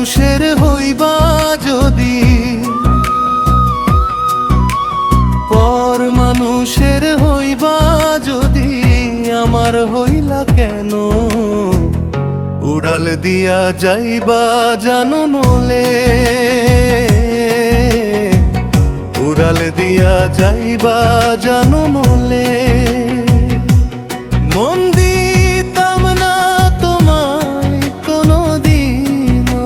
মানুষের হইবা যদি, পর মানুষের হইবা যদি, আমার হইলা কেন? উড়াল দিয়া যাইবা জানো নলে, উড়াল দিয়া যাইবা জানো নলে। মন দিতাম না তোমায় কোনোদিনও,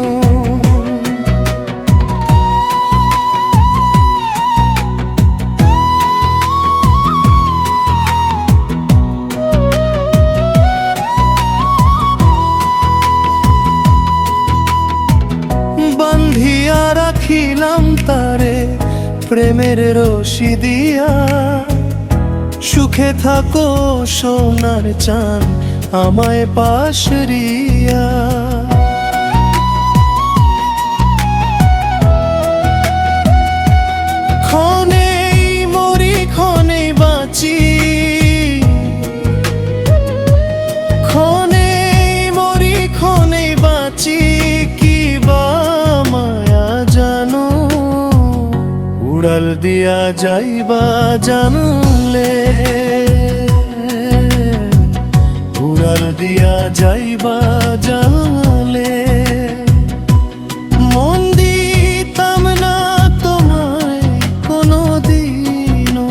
বান্ধিয়া রাখিলাম তারে প্রেমের রশি দিয়া। সুখে থাকো সোনার চাঁদ আমায় পাশরিয়া। ক্ষণেই মরি ক্ষণেই বাঁচি, ক্ষণেই মরি ক্ষণেই বাঁচি, কি বা মায়া জানো? উড়াল দিয়া যাইবা জানলে, উড়াল দিয়া যাইবা জানলে। মন দিতাম না তোমায় কোনোদিনও।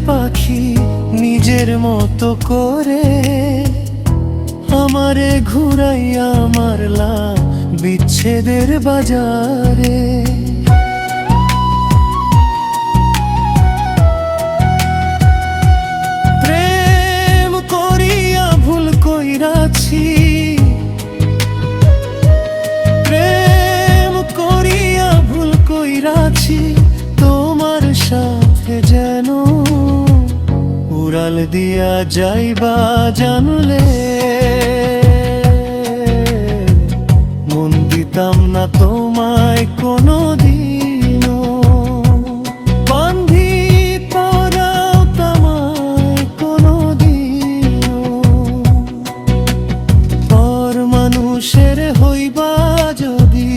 পাখি নিজের মতো করে আমারে ঘুরাইয়া মারলা বিচ্ছেদের বাজারে। প্রেম করিয়া ভুল কইরাছি, প্রেম করিয়া ভুল কইরাছি, তোমার সাথে যেন উড়াল দিয়া যাইবা জানলে। মন দিতাম না তোমায় কোনোদিনও, বান্ধি পরাও তোমায় কোনোদিনও। পর মানুষের হইবা যদি,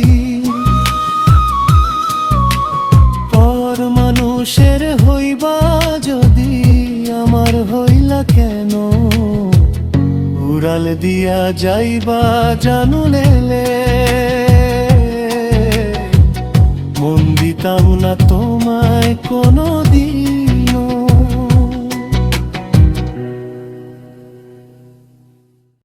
পর মানুষের হইবা যদি, আমার হইলা কেন? উড়াল দিয়া যাইবা জানলে। মন দিতাম না তোমায় কোনোদিনও।